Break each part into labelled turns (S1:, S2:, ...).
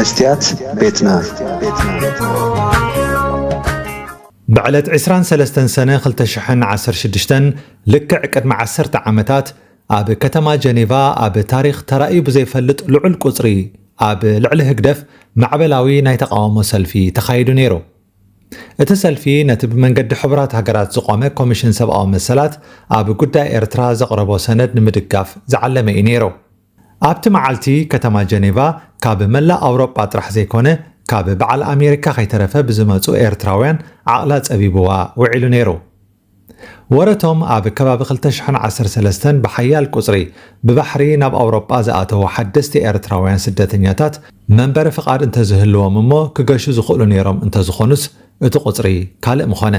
S1: مستيات بيتنا
S2: بعلت 23 سنة خلت شحن 16 لكع قدم 10 عامات اب كتما جنيفا اب تاريخ ترأي بزيفلط لعل قصري اب لعل هقدف معبلاوي ناي تقاومو سلفي تخايدو نيرو እቲ ሰልፊ ነቲ ብመንገዲ ሕቡራት ሃገራት ዝቆመ ኮሚሽን ሰብኣዊ መሰላት ኣብ ጉዳይ ኤርትራ ዘቕረቦ ሰነድ ንምድጋፍ ዝዓለመ እዩ ነይሩ። ኣብቲ መዓልቲ ከተማ ጀኔቫ ካብ መላእ ኣውሮጳ ጥራሕ ዘይኮነ ካብ በዓል ኣሜሪካ ከይተረፈ ብዝመፁ ኤርትራውያን ዓቕላ ፀቢብዋ ውዒሉ ነይሩ። ወረቶም ኣብ ከባቢ 2013 ብሓያል ቁፅሪ ብባሕሪ ናብ ኣውሮጳ ዝኣተዉ ሓደስቲ ኤርትራውያን ስደተኛታት መንበሪ ፍቓድ እንተዝህልዎም እሞ ክገሹ ዝኽእሉ ነይሮም እንተዝኾኑስ እቲ ቁፅሪ ካልእ ምኾነ።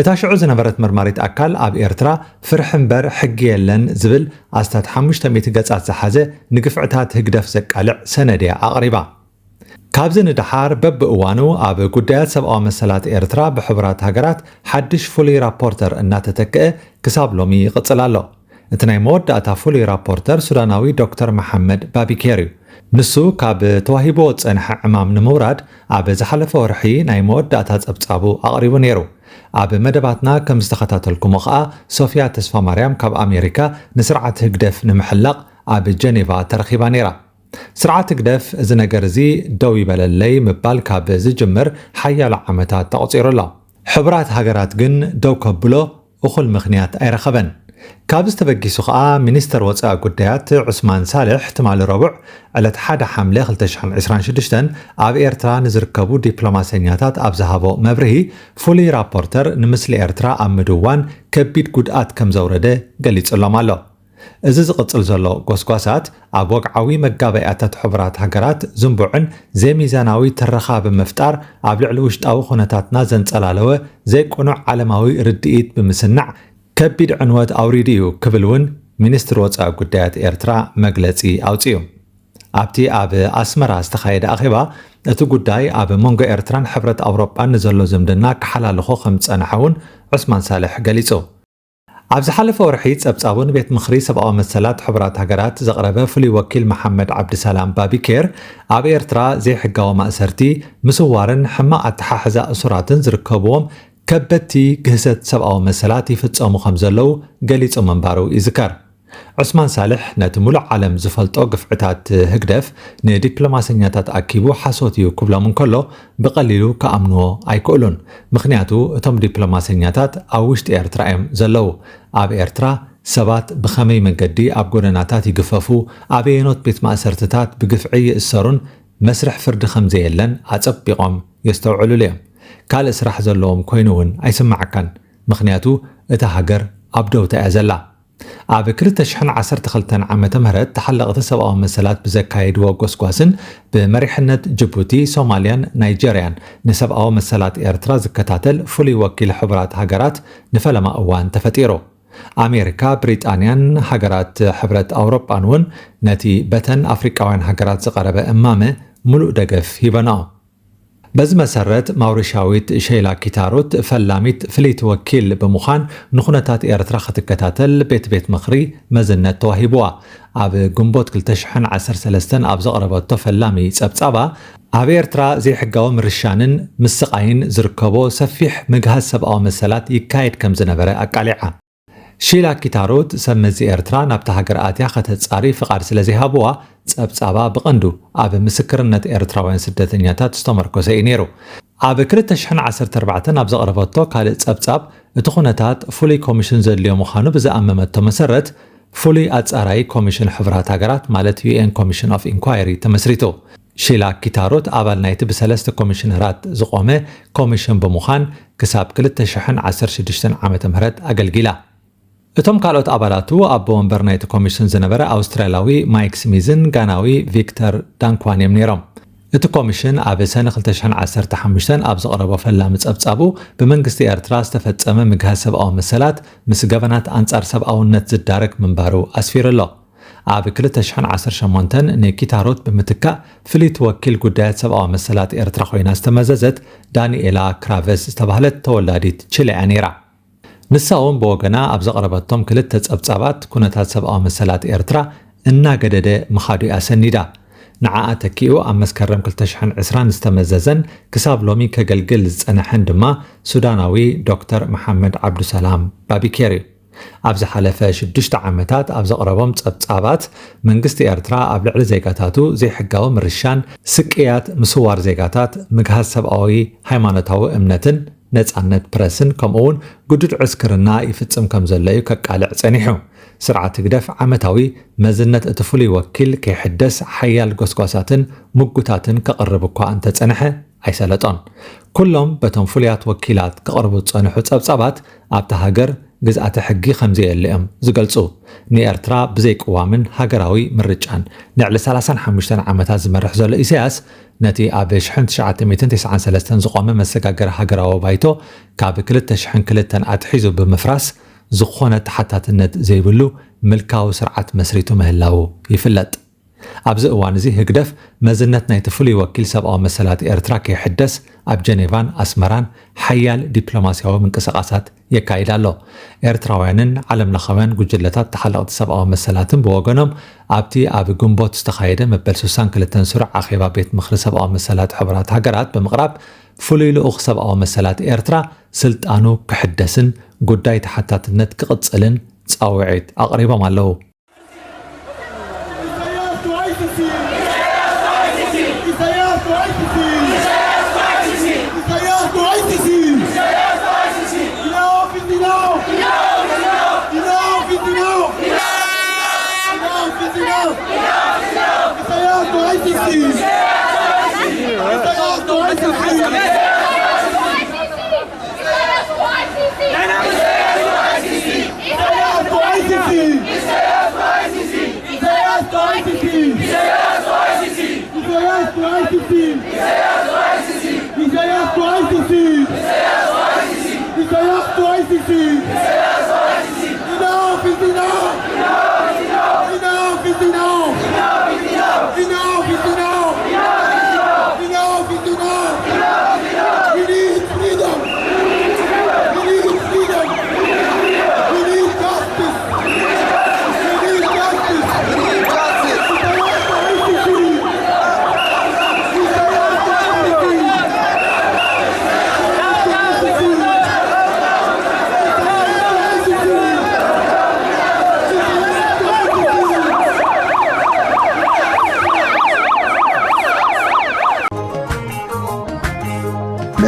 S2: እታ ሽዑ ዝነበረት መርማሪት ኣካል ኣብ ኤርትራ ፍርሕ እምበር ሕጊ የለን ዝብል ኣስታት 500 ገጻት ዝሓዘ ንግፍዕታት ህግደፍ ዘቃልዕ ሰነድያ ኣቕሪባ። ካብዚ ንድሓር በብእዋኑ ኣብ ጉዳያት ሰብኣዊ መሰላት ኤርትራ ብሕቡራት ሃገራት ሓድሽ ፍሉይ ራፖርተር እናተተክአ ክሳብ ሎሚ ይቕፅል ኣሎ። እቲ ናይ መወዳእታ ፍሉይ ራፖርተር ሱዳናዊ ዶክተር መሐመድ ባቢኬር እዩ። ንሱ ካብ ተዋሂቦ ፀንሐ ዕማም ንምውራድ ኣብ ዝሓለፈ ወርሒ ናይ መወዳእታ ጸብጻቡ ኣቕሪቡ ነይሩ። ኣብ መደባትና ከም ዝተኸታተልኩሞ ከዓ ሶፊያ ተስፋ ማርያም ካብ ኣሜሪካ ንስርዓት ህግደፍ ንምሕላቕ ኣብ ጀኔቫ ተረኺባ ነይራ። ስርዓት ህግደፍ እዚ ነገር እዚ ደው ይበለለይ ምባል ካብ ዝጅምር ሓያሎ ዓመታት ተቆፂሩ ኣሎ። ሕቡራት ሃገራት ግን ደው ከብሎ እኹል ምኽንያት ኣይረኸበን። ካብ ዝተበጊሱ ከዓ ሚኒስተር ወፃኢ ጉዳያት ዑስማን ሳልሕ ትማሊ ረቡዕ ዕለት 1 ሐምለ 2026 ኣብ ኤርትራ ንዝርከቡ ዲፕሎማሰኛታት ኣብ ዝሃቦ መብርሂ ፍሉይ ራፖርተር ንምስሊ ኤርትራ ኣብ ምድዋን ከቢድ ጉድኣት ከም ዘውረደ ገሊጹሎም ኣሎ። እዚ ዝቕፅል ዘሎ ጎስጓሳት ኣብ ወግዓዊ መጋበያታት ሕቡራት ሃገራት ዝንቡዕን ዘይሚዛናዊ ትረኻ ብምፍጣር ኣብ ልዕሊ ውሽጣዊ ኩነታትና ዘንጸላለወ ዘይቁኑዕ ዓለማዊ ርድኢት ብምስናዕ ከቢድ ዕንወት ኣውሪድ እዩ ክብል እውን ሚኒስትር ወፃኢ ጉዳያት ኤርትራ መግለጺ ኣውፅዩ። ኣብቲ ኣብ ኣስመራ ዝተኻየደ ኣኼባ እቲ ጉዳይ ኣብ መንጎ ኤርትራን ሕብረት ኣውሮጳን ንዘሎ ዝምድና ክሓላልኾ ከም ዝጸንሐ እውን ዑስማን ሳልሕ ገሊጹ። ኣብ ዝሓለፈ ወርሒ ጸብጻቡ ንቤት ምኽሪ ሰብኣዊ መሰላት ሕቡራት ሃገራት ዘቕረበ ፍሉይ ወኪል መሐመድ ዓብድሰላም ባቢኬር ኣብ ኤርትራ ዘይሕጋዊ ማእሰርቲ ምስዋርን ሕማቕ ኣተሓሕዛ እሱራትን ዝርከብዎም ከበቲ ግህሰት ሰብኣዊ መሰላት ይፍጸሙ ከም ዘለው ገሊጹ መንባሩ ይዝከር። ዑስማን ሳልሕ ነቲ ሙሉእ ዓለም ዝፈልጦ ግፍዕታት ህግደፍ ንዲፕሎማሰኛታት ኣኪቡ ሓሶት እዩ ክብሎም እንከሎ ብቐሊሉ ከኣምንዎ ኣይክእሉን። ምክንያቱ እቶም ዲፕሎማሰኛታት ኣብ ውሽጢ ኤርትራ እዮም ዘለው። ኣብ ኤርትራ ሰባት ብኸመይ መንገዲ ኣብ ጎደናታት ይግፈፉ፣ ኣበየኖት ቤት ማእሰርትታት ብግፍዒ ይእሰሩን መስርሕ ፍርዲ ከምዘየለን ኣጸቢቖም የስተውዕሉሉ እዮም። ካልእ ስራሕ ዘለዎም ኮይኑ እውን ኣይስማዓካን። ምክንያቱ እታ ሃገር ኣብ ደውታ እያ ዘላ። ኣብ 2012 ዓመተ ምህረት ተሓለቕቲ ሰብኣዊ መሰላት ብዘካየድዎ ጎስጓስን ብመሪሕነት ጅቡቲ፣ ሶማልያን ናይጀርያን ንሰብኣዊ መሰላት ኤርትራ ዝከታተል ፍሉይ ወኪል ሕቡራት ሃገራት ንፈለማ እዋን ተፈጢሩ። ኣሜሪካ፣ ብሪጣንያን ሃገራት ሕብረት ኣውሮጳን እውን ነቲ በተን ኣፍሪቃውያን ሃገራት ዝቐረበ እማመ ሙሉእ ደገፍ ሂበናኦ። በዚ መሰረት ማውሪሻዊት ሼላ ኪታሮት ፈላሚት ፍልይቲ ወኪል ብምዃን ንኹነታት ኤርትራ ክትከታተል ቤት ምኽሪ መዝነት ተዋሂብዋ። ኣብ ግንቦት 2013 ኣብ ዘቕረበቶ ፈላሚ ጸብጻባ ኣብ ኤርትራ ዘይሕጋዊ ምርሻንን ምስቃይን ዝርከቦ ሰፊሕ ምግሃዝ ሰብኣዊ መሰላት ይካየድ ከም ዝነበረ ኣቃሊዓ። ሼላ ኪታሮት ሰመዚ ኤርትራ ናብታ ሃገር ኣትያ ከተጻሪ ፍቓድ ስለ ዘይሃብዋ ጸብጻባ ብቐንዱ ኣብ ምስክርነት ኤርትራውያን ስደተኛታት ዝተመርኮሰ እዩ ነይሩ። ኣብ 2014 ኣብ ዘቕረበቶ ካልእ ጸብጻብ እቲ ኩነታት ፍሉይ ኮሚሽን ዘድልዮ ምዃኑ ብዝኣመመቶ መሰረት فولي أتصاراي كوميشن حفرات هاجرات مالت UN Commission of Inquiry تمسريتو شيلا كيتاروت أبال نايت بسلست كوميشنرات زقومة كوميشن بمخان كساب كلت شحن 16 عامة مهرت أقلقيلا اتم قالوت أبالاتو أبو ومبر نايت كوميشن زنبرة أوسترالياوي مايك سميزن غاناوي فيكتور دانكوان يمنيرم እቲ ኮሚሽን ኣብ ሰነ 2015 ኣብ ዘቕረቦ ፈላሚ ጸብጻቡ ብመንግስቲ ኤርትራ ዝተፈጸመ ምግሃዝ ሰብኣዊ መሰላት ምስ ገበናት ኣንጻር ሰብኣውነት ዝዳረግ ምንባሩ ኣስፊሩሎ ኣብ 2018 ንኪታሮት ብምትካእ ፍሊት ወኪል ጉዳያት ሰብኣዊ መሰላት ኤርትራ ኮይና ዝተመዘዘት ዳንኤላ ክራቨስ ዝተባህለት ተወላዲት ቺሊያ ነይራ ንሳውን ብወገና ኣብ ዘቕረበቶም ክልተ ጸብጻባት ኩነታት ሰብኣዊ መሰላት ኤርትራ እናገደደ ምኻዱ ኣሰኒዳ نعا تكيو أم مسكرم 2020 استمززن كساب لومي كجلجل زنحن دما سوداناوي دكتور محمد عبد السلام بابيكيري أبز حلفة شدشت عامتات أبز قربهم تصابات منجست إرترا أبلع زيجاتاتو زي حجاو مرشان سكيات مسوار زيجاتات مجهز سبعوي هيمانتاو أمنتن نتعنت برسن كمون جدود عسكرنا يفتسم كم زلايو كقالع صنيحو سرعة قدف عمتاوي مزنة اتفولي وكيل كيحدث حيال قسقاساتن مقوتاتن كقربكوا أنت تصنحه أي سلطان كلهم بتنفوليات وكيلات كقربوا تصنحو تصابات أبتا هاجر جزءات حقي خمزي الليم زقلصو ني إرترا بزي قوامن هاجراوي مرجان نعل 35 عامتات زمرح زول إسياس نتي أبش حنت شعات 293 زقامة مسجاجر هاجراو بايتو كاب كلت شحن كلتن أتحيزو بمفراس زخونة تحتاتنت زيبلو ملكاو سرعة مسريتو مهلاو يفلت أبز أوانزي هقدف مزنتنا يتفولي وكيل سبقا مسالات إرترا كيحدث أب جنيفان أسمران حيال دبلوماسياو من كسقاسات يكايد الله إرتراوانن علم لخوان ججلتات تحلقت سبقا مسالاتن بوغنم أبتي أب قنبوت استخايدة مبال سوسان كلتن سرع أخيبا بيت مخر سبقا مسالات حبرات هاقرات بمغرب فولي لأخ سبقا مسالات إرترا سلطانو كحدثن قداي تحتاتنت كقصلن تصاوعيت أقريبا مالو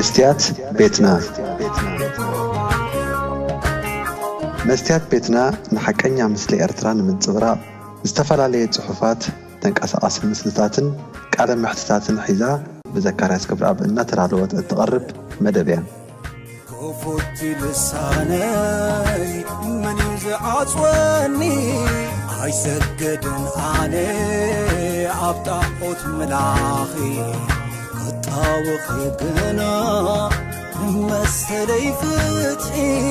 S1: مستيات بيتنا مستيات بيتنا نحكينا مثل إرتران من صغراء استفعل صحفات تنقص مسلتاتن قال محتساتن حذا بذكر اسكبر اب ان ترالوت تقرب مدبيا
S3: كفوت لساني من يزعصوني عيسجدن علي عبطاوت ملاخي قطاوخ يقنا مسلي فتحي